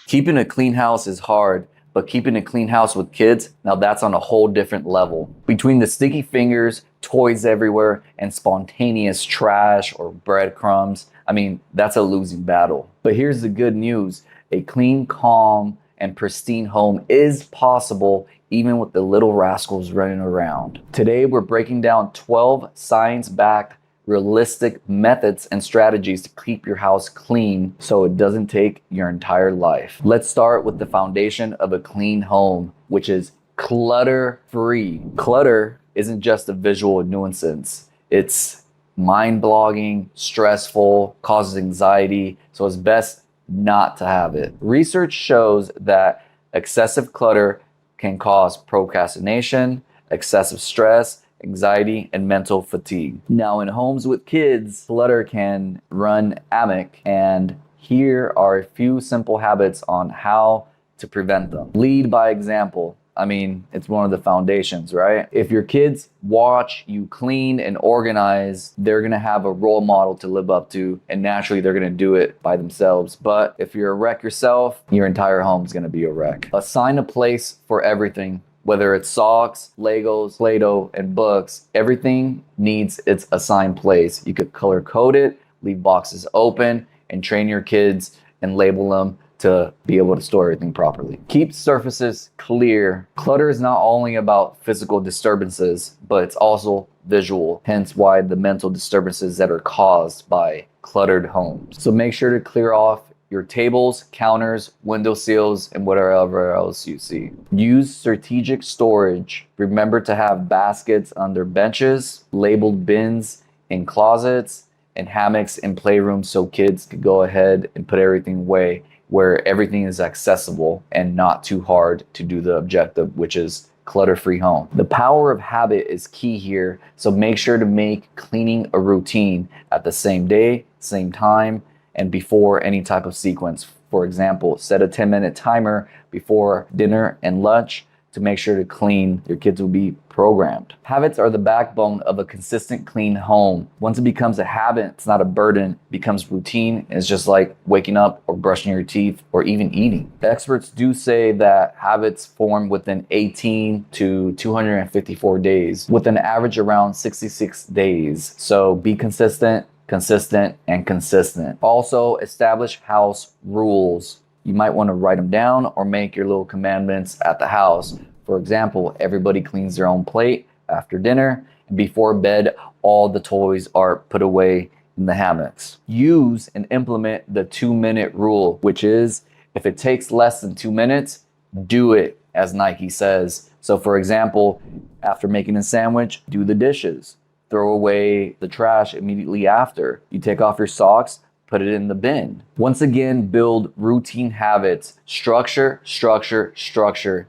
Keeping a clean house is hard, but keeping a clean house with kids, now that's on a whole different level. Between the sticky fingers, toys everywhere, and spontaneous trash or breadcrumbs, I mean, that's a losing battle. But here's the good news. A clean, calm, and pristine home is possible even with the little rascals running around. Today, we're breaking down 12 science-backed, realistic methods and strategies to keep your house clean so it doesn't take your entire life. Let's start with the foundation of a clean home, which is clutter-free. Clutter isn't just a visual nuisance. It's mind-boggling, stressful, causes anxiety, so it's best not to have it. Research shows that excessive clutter can cause procrastination, excessive stress, anxiety, and mental fatigue. Now, in homes with kids, clutter can run amok, and here are a few simple habits on how to prevent them. Lead by example. I mean, it's one of the foundations, right? If your kids watch you clean and organize, they're gonna have a role model to live up to, and naturally they're gonna do it by themselves. But if you're a wreck yourself, your entire home's gonna be a wreck. Assign a place for everything. Whether it's socks, Legos, Play-Doh, and books, everything needs its assigned place. You could color code it, leave boxes open, and train your kids and label them to be able to store everything properly. Keep surfaces clear. Clutter is not only about physical disturbances, but it's also visual, hence why the mental disturbances that are caused by cluttered homes. So make sure to clear off your tables, counters, window sills, and whatever else you see. Use strategic storage. Remember to have baskets under benches, labeled bins in closets, and hammocks in playrooms so kids could go ahead and put everything away where everything is accessible and not too hard to do the objective, which is clutter-free home. The power of habit is key here, so make sure to make cleaning a routine at the same day, same time, and before any type of sequence. For example, set a 10-minute timer before dinner and lunch to make sure to clean. Your kids will be programmed. Habits are the backbone of a consistent clean home. Once it becomes a habit, it's not a burden, it becomes routine. It's just like waking up or brushing your teeth or even eating. Experts do say that habits form within 18 to 254 days, with an average around 66 days. So be consistent, and consistent. Also, establish house rules. You might want to write them down or make your little commandments at the house. For example, everybody cleans their own plate after dinner, and before bed, all the toys are put away in the hammocks. Use and implement the 2-minute rule, which is if it takes less than 2 minutes, do it, as Nike says. So for example, after making a sandwich, do the dishes. Throw away the trash immediately after. You take off your socks, put it in the bin. Once again, build routine habits. Structure.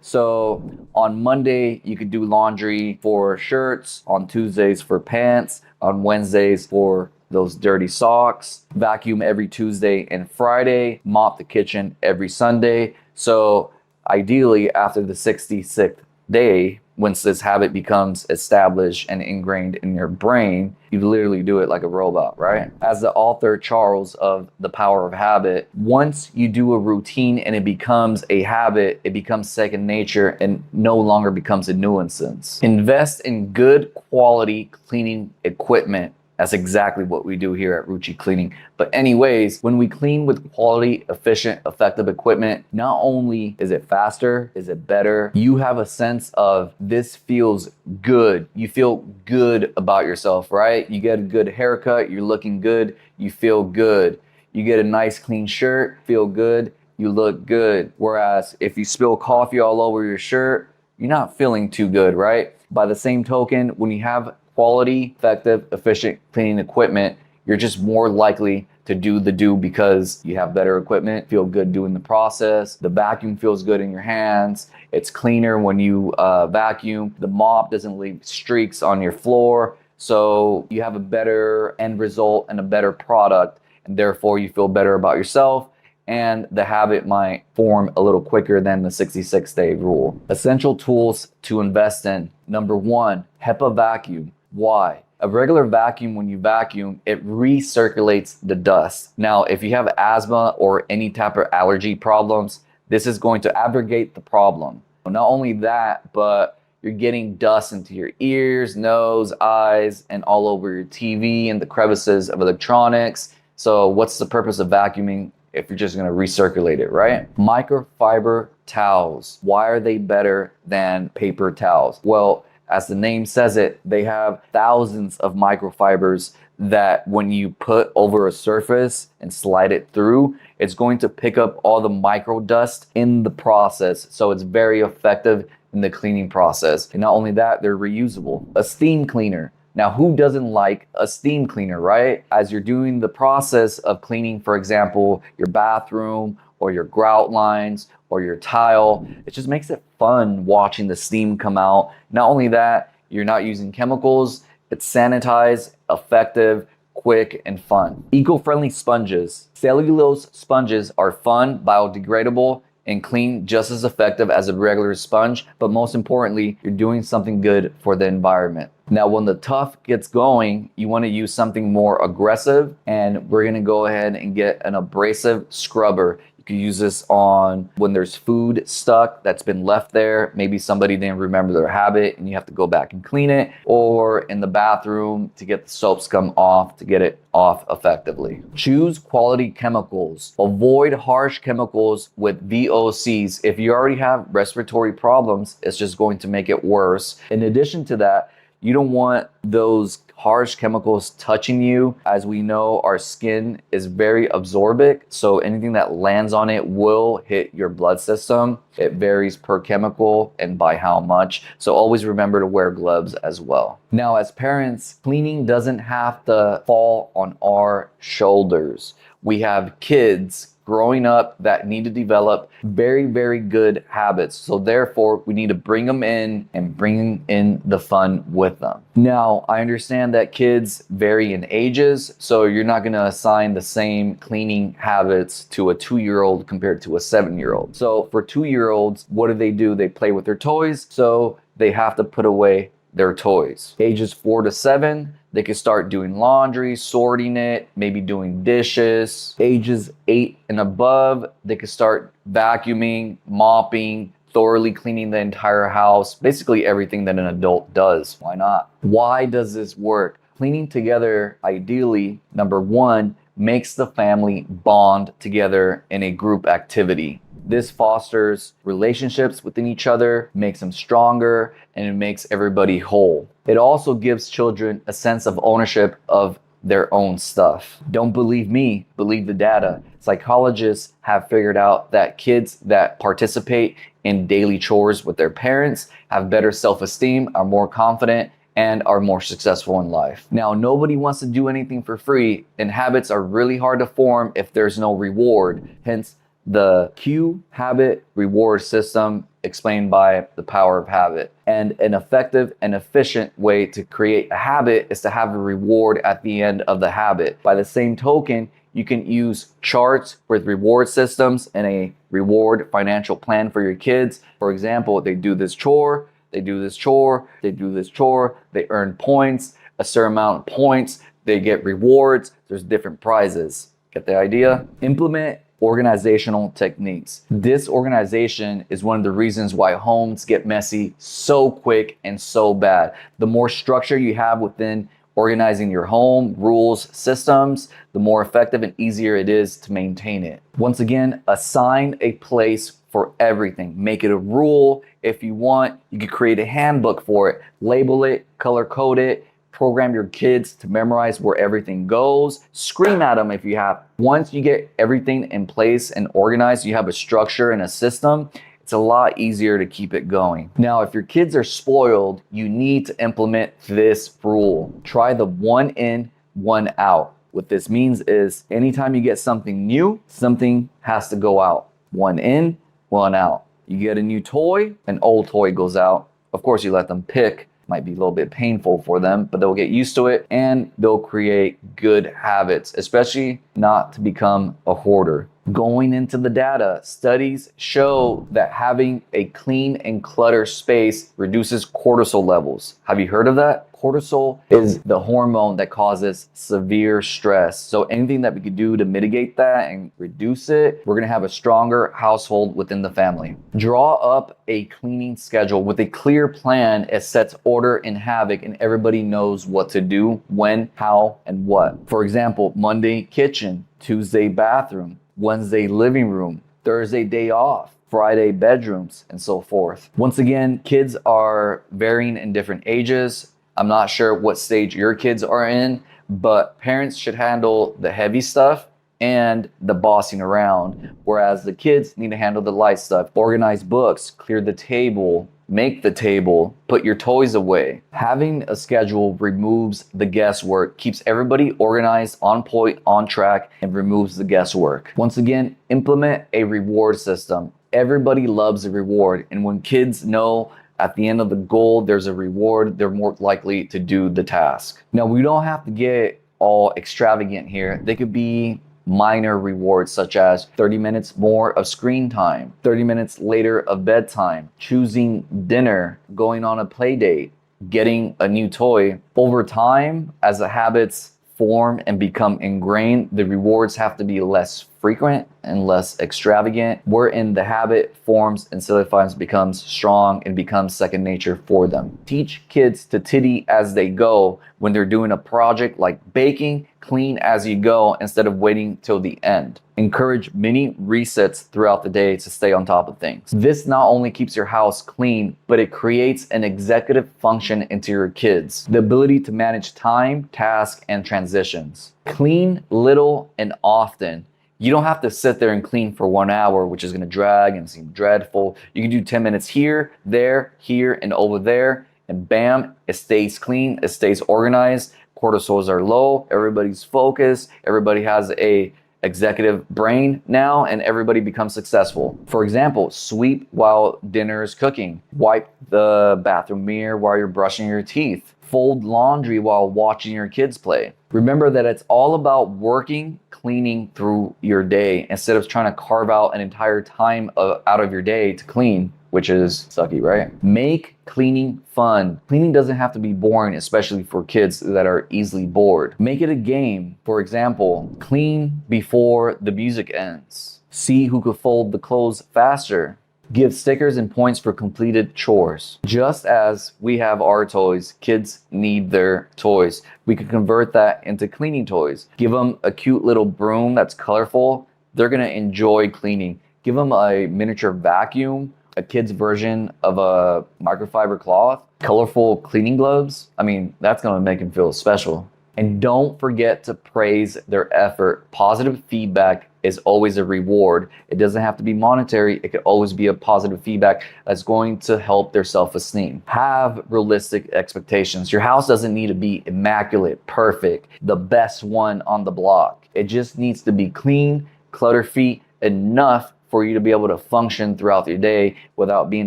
So on Monday, you could do laundry for shirts, on Tuesdays for pants, on Wednesdays for those dirty socks. Vacuum every Tuesday and Friday. Mop the kitchen every Sunday. So ideally, after the 66th day, once this habit becomes established and ingrained in your brain, you literally do it like a robot, right? As the author Charles of The Power of Habit, once you do a routine and it becomes a habit, it becomes second nature and no longer becomes a nuisance. Invest in good quality cleaning equipment. That's exactly what we do here at Roochii Cleaning. But anyways, when we clean with quality, efficient, effective equipment, not only is it faster, is it better, you have a sense of this feels good. You feel good about yourself, right? You get a good haircut, you're looking good, you feel good. You get a nice clean shirt, feel good, you look good. Whereas if you spill coffee all over your shirt, you're not feeling too good, right? By the same token, when you have quality, effective, efficient cleaning equipment, you're just more likely to do the do because you have better equipment, feel good doing the process. The vacuum feels good in your hands. It's cleaner when you vacuum. The mop doesn't leave streaks on your floor. So you have a better end result and a better product, and therefore you feel better about yourself. And the habit might form a little quicker than the 66-day rule. Essential tools to invest in. Number 1, HEPA vacuum. Why? A regular vacuum, when you vacuum, it recirculates the dust. Now, if you have asthma or any type of allergy problems, This is going to abrogate the problem. Not only that, but you're getting dust into your ears, nose, eyes, and all over your TV and the crevices of electronics. So what's the purpose of vacuuming if you're just going to recirculate it, right? Microfiber towels. Why are they better than paper towels? Well, as the name says it, they have thousands of microfibers that when you put over a surface and slide it through, it's going to pick up all the micro dust in the process. So it's very effective in the cleaning process. And not only that, they're reusable. A steam cleaner. Now, who doesn't like a steam cleaner, right? As you're doing the process of cleaning, for example, your bathroom or your grout lines or your tile, it just makes it fun watching the steam come out. Not only that, you're not using chemicals, it's sanitized, effective, quick, and fun. Eco-friendly sponges. Cellulose sponges are fun, biodegradable, and clean, just as effective as a regular sponge, but most importantly, you're doing something good for the environment. Now, when the tough gets going, you want to use something more aggressive, and we're going to go ahead and get an abrasive scrubber. You can use this on when there's food stuck that's been left there. Maybe somebody didn't remember their habit and you have to go back and clean it, or in the bathroom to get the soap scum off, to get it off effectively. Choose quality chemicals. Avoid harsh chemicals with VOCs. If you already have respiratory problems, it's just going to make it worse. In addition to that, you don't want those harsh chemicals touching you. As we know, our skin is very absorbic, so anything that lands on it will hit your blood system. It varies per chemical and by how much, so always remember to wear gloves as well. Now, as parents, cleaning doesn't have to fall on our shoulders. We have kids growing up that need to develop very, very good habits. So therefore, we need to bring them in and bring in the fun with them. Now, I understand that kids vary in ages, so you're not gonna assign the same cleaning habits to a 2-year-old compared to a 7-year-old. So for 2-year-olds, what do? They play with their toys, so they have to put away their toys. Ages 4 to 7, they can start doing laundry, sorting it, maybe doing dishes. Ages 8 and above, they can start vacuuming, mopping, thoroughly cleaning the entire house, basically everything that an adult does. Why not? Why does this work? Cleaning together, ideally, number one, makes the family bond together in a group activity. This fosters relationships within each other, makes them stronger, and it makes everybody whole. It also gives children a sense of ownership of their own stuff. Don't believe me, believe the data. Psychologists have figured out that kids that participate in daily chores with their parents have better self-esteem, are more confident, and are more successful in life. Now, nobody wants to do anything for free, and habits are really hard to form if there's no reward. Hence, the cue habit reward system explained by The Power of Habit. And an effective and efficient way to create a habit is to have a reward at the end of the habit. By the same token, you can use charts with reward systems and a reward financial plan for your kids. For example, they do this chore, they do this chore, they do this chore, they earn points, a certain amount of points, they get rewards, there's different prizes. Get the idea? Implement organizational techniques. Disorganization is one of the reasons why homes get messy so quick and so bad. The more structure you have within organizing your home, rules, systems, the more effective and easier it is to maintain it. Once again, assign a place for everything. Make it a rule. If you want, you could create a handbook for it, label it, color code it, program your kids to memorize where everything goes, scream at them if you have. Once you get everything in place and organized, you have a structure and a system, it's a lot easier to keep it going. Now, if your kids are spoiled, you need to implement this rule. Try the one in, one out. What this means is anytime you get something new, something has to go out. One in, one out. You get a new toy, an old toy goes out. Of course, you let them pick. Might be a little bit painful for them, but they'll get used to it and they'll create good habits, especially not to become a hoarder. Going into the data, studies show that having a clean and cluttered space reduces cortisol levels. Have you heard of that? Cortisol is the hormone that causes severe stress. So anything that we could do to mitigate that and reduce it, we're gonna have a stronger household within the family. Draw up a cleaning schedule with a clear plan. It sets order and havoc, and everybody knows what to do, when, how, and what. For example, Monday, kitchen; Tuesday, bathroom; Wednesday, living room; Thursday, day off; Friday, bedrooms, and so forth. Once again, kids are varying in different ages. I'm not sure what stage your kids are in, but parents should handle the heavy stuff and the bossing around, whereas the kids need to handle the light stuff. Organize books, clear the table, make the table, put your toys away. Having a schedule removes the guesswork, keeps everybody organized, on point, on track, and removes the guesswork. Once again, implement a reward system. Everybody loves a reward, and when kids know at the end of the goal there's a reward, they're more likely to do the task. Now, we don't have to get all extravagant here. They could be minor rewards, such as 30 minutes more of screen time, 30 minutes later of bedtime, choosing dinner, going on a play date, getting a new toy. Over time, as the habits form and become ingrained, the rewards have to be less frequent and less extravagant, wherein the habit forms and solidifies, becomes strong, and becomes second nature for them. Teach kids to titty as they go. When they're doing a project like baking, clean as you go instead of waiting till the end. Encourage mini resets throughout the day to stay on top of things. This not only keeps your house clean, but it creates an executive function into your kids. The ability to manage time, task, and transitions. Clean little and often. You don't have to sit there and clean for 1 hour, which is going to drag and seem dreadful. You can do 10 minutes here, there, here, and over there, and bam, it stays clean, it stays organized. Cortisols are low, everybody's focused, everybody has a executive brain now, and everybody becomes successful. For example, sweep while dinner is cooking, wipe the bathroom mirror while you're brushing your teeth, fold laundry while watching your kids play. Remember that it's all about working, cleaning through your day instead of trying to carve out an entire time out of your day to clean, which is sucky, right? Make cleaning fun. Cleaning doesn't have to be boring, especially for kids that are easily bored. Make it a game. For example, clean before the music ends. See who could fold the clothes faster. Give stickers and points for completed chores. Just as we have our toys, kids need their toys. We could convert that into cleaning toys. Give them a cute little broom that's colorful. They're gonna enjoy cleaning. Give them a miniature vacuum, a kid's version of a microfiber cloth, colorful cleaning gloves. I mean, that's gonna make them feel special. And don't forget to praise their effort. Positive feedback is always a reward. It doesn't have to be monetary. It could always be a positive feedback that's going to help their self-esteem. Have realistic expectations. Your house doesn't need to be immaculate, perfect, the best one on the block. It just needs to be clean, clutter-free enough for you to be able to function throughout your day without being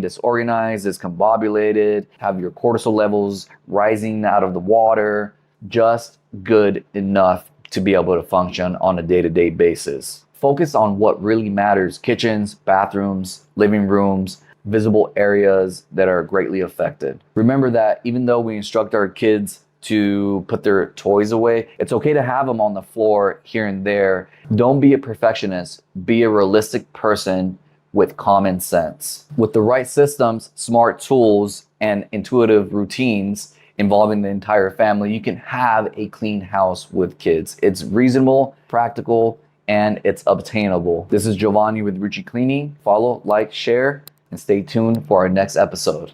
disorganized, discombobulated, have your cortisol levels rising out of the water. Just good enough to be able to function on a day-to-day basis. Focus on what really matters: kitchens, bathrooms, living rooms, visible areas that are greatly affected. Remember that even though we instruct our kids to put their toys away, it's okay to have them on the floor here and there. Don't be a perfectionist. Be a realistic person with common sense. With the right systems, smart tools, and intuitive routines involving the entire family, you can have a clean house with kids. It's reasonable, practical, and it's obtainable. This is Giovanni with Roochii Cleaning. Follow, like, share, and stay tuned for our next episode.